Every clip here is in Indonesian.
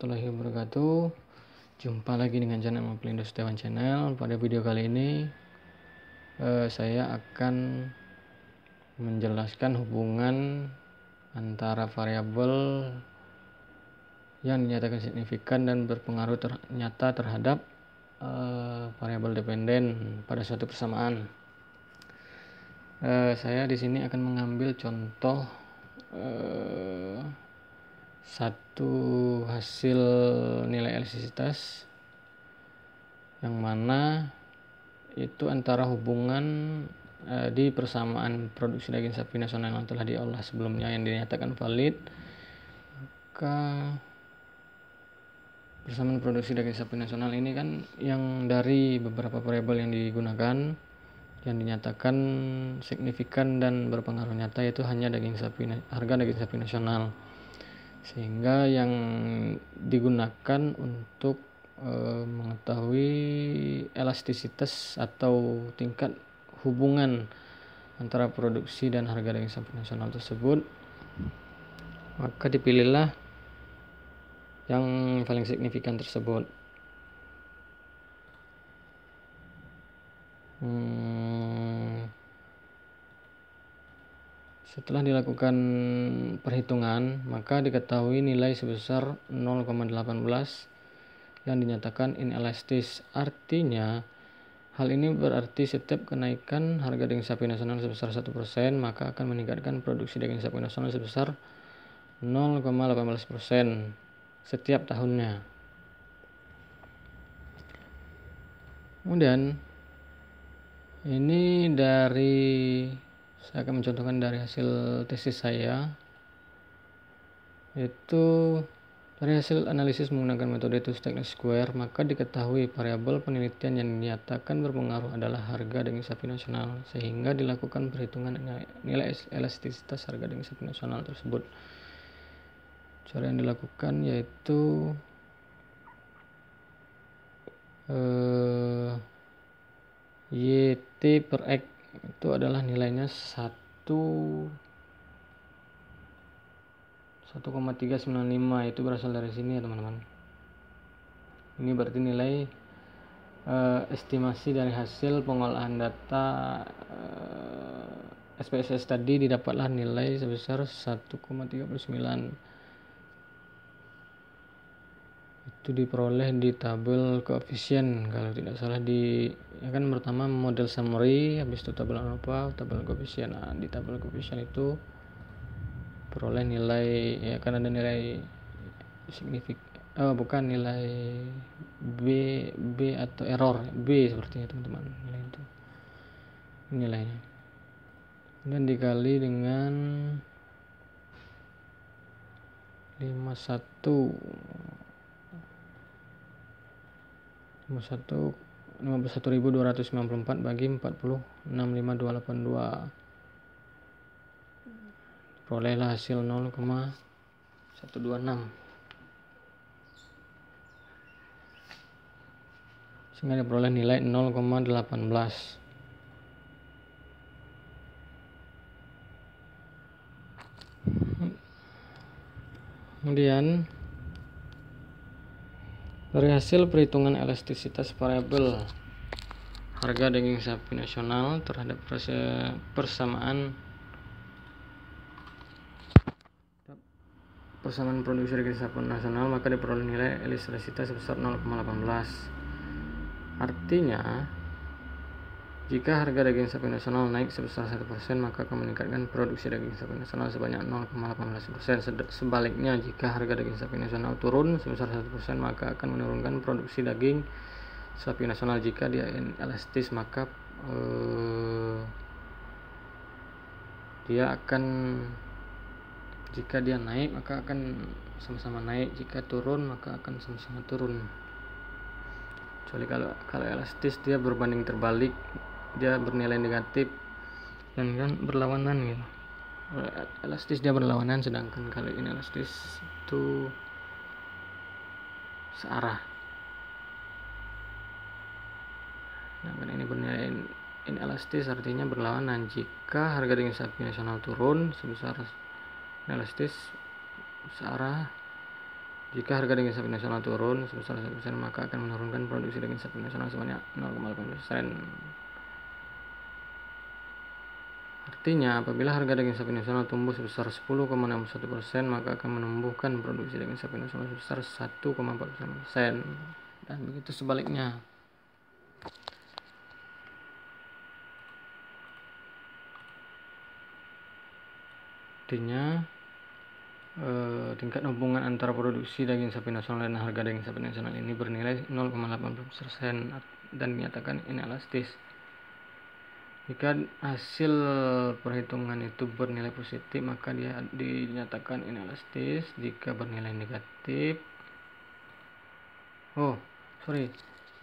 warahmatullahi wabarakatuh. Jumpa lagi dengan channel Mapelindo Setiawan Channel. Pada video kali ini saya akan menjelaskan hubungan antara variabel yang dinyatakan signifikan dan berpengaruh nyata terhadap variabel dependen pada suatu persamaan. Saya di sini akan mengambil contoh satu hasil nilai elastisitas yang mana itu antara hubungan di persamaan produksi daging sapi nasional yang telah diolah sebelumnya yang dinyatakan valid, maka persamaan produksi daging sapi nasional ini kan yang dari beberapa variabel yang digunakan yang dinyatakan signifikan dan berpengaruh nyata yaitu hanya harga daging sapi nasional, sehingga yang digunakan untuk mengetahui elastisitas atau tingkat hubungan antara produksi dan harga daging sapi nasional tersebut, maka dipilihlah yang paling signifikan tersebut. Setelah dilakukan perhitungan, maka diketahui nilai sebesar 0,18 yang dinyatakan inelastis. Artinya, hal ini berarti setiap kenaikan harga daging sapi nasional sebesar 1%, maka akan meningkatkan produksi daging sapi nasional sebesar 0,18% setiap tahunnya. Kemudian, ini saya akan mencontohkan dari hasil tesis saya, yaitu dari hasil analisis menggunakan metode two-stack square, maka diketahui variabel penelitian yang dinyatakan berpengaruh adalah harga daging sapi nasional, sehingga dilakukan perhitungan nilai elastisitas harga daging sapi nasional tersebut. Cara yang dilakukan yaitu YT per X itu adalah nilainya 1,395, itu berasal dari sini ya teman-teman. Ini berarti nilai estimasi dari hasil pengolahan data SPSS tadi, didapatlah nilai sebesar 1,39. Itu diperoleh di tabel koefisien kalau tidak salah, kan pertama model summary, habis itu tabel koefisien. Nah, di tabel koefisien itu peroleh nilai, ya kan ada nilai signifikan, nilai B atau error B sepertinya teman-teman, nilai itu nilainya, dan dikali dengan 51.294 bagi 40,65282, perolehlah hasil 0,126, sehingga diperoleh nilai 0,18. Kemudian dari hasil perhitungan elastisitas variabel harga daging sapi nasional terhadap persamaan produksi daging sapi nasional, maka diperoleh nilai elastisitas sebesar 0,18. Artinya, jika harga daging sapi nasional naik sebesar 1%, maka akan meningkatkan produksi daging sapi nasional sebanyak 0,18%. Sebaliknya, jika harga daging sapi nasional turun sebesar 1%, maka akan menurunkan produksi daging sapi nasional. Jika dia inelastis, maka jika dia naik maka akan sama-sama naik, jika turun maka akan sama-sama turun. Kecuali kalau elastis dia berbanding terbalik, dia bernilai negatif dan kan berlawanan gitu. Elastis dia berlawanan, sedangkan kalau inelastis itu searah. Nah, kan ini bernilai inelastis artinya berlawanan. Jika harga daging sapi nasional turun sebesar inelastis searah, Jika harga daging sapi nasional turun sebesar 1%, maka akan menurunkan produksi daging sapi nasional sebanyak 0,8%. Artinya, apabila harga daging sapi nasional tumbuh sebesar 10,61%, maka akan menumbuhkan produksi daging sapi nasional sebesar 1,49%. Dan begitu sebaliknya. Artinya, tingkat hubungan antara produksi daging sapi nasional dan harga daging sapi nasional ini bernilai 0,80% dan dinyatakan inelastis. Jika hasil perhitungan itu bernilai positif, maka dia dinyatakan inelastis. Jika bernilai negatif,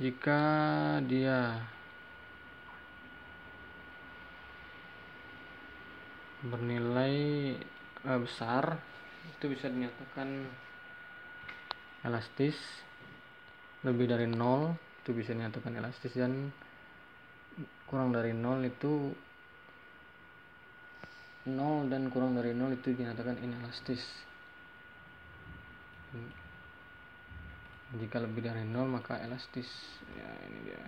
jika dia bernilai besar, itu bisa dinyatakan elastis. Lebih dari 0 itu bisa dinyatakan elastis, dan kurang dari 0 itu 0 dan kurang dari 0 itu dinyatakan inelastis. Jika lebih dari 0 maka elastis. Ya, ini dia.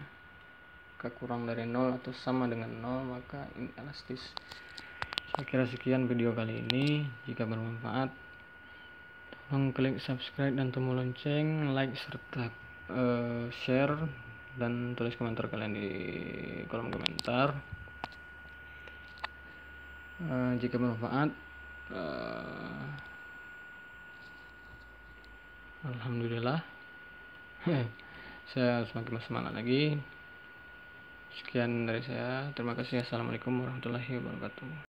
Jika kurang dari 0 atau sama dengan 0 maka inelastis. Saya kira sekian video kali ini. Jika bermanfaat, tolong klik subscribe dan tombol lonceng, like serta share, dan tulis komentar kalian di kolom komentar. Jika bermanfaat, alhamdulillah. Saya semakin bersemangat lagi. Sekian dari saya. Terima kasih. Assalamualaikum warahmatullahi wabarakatuh.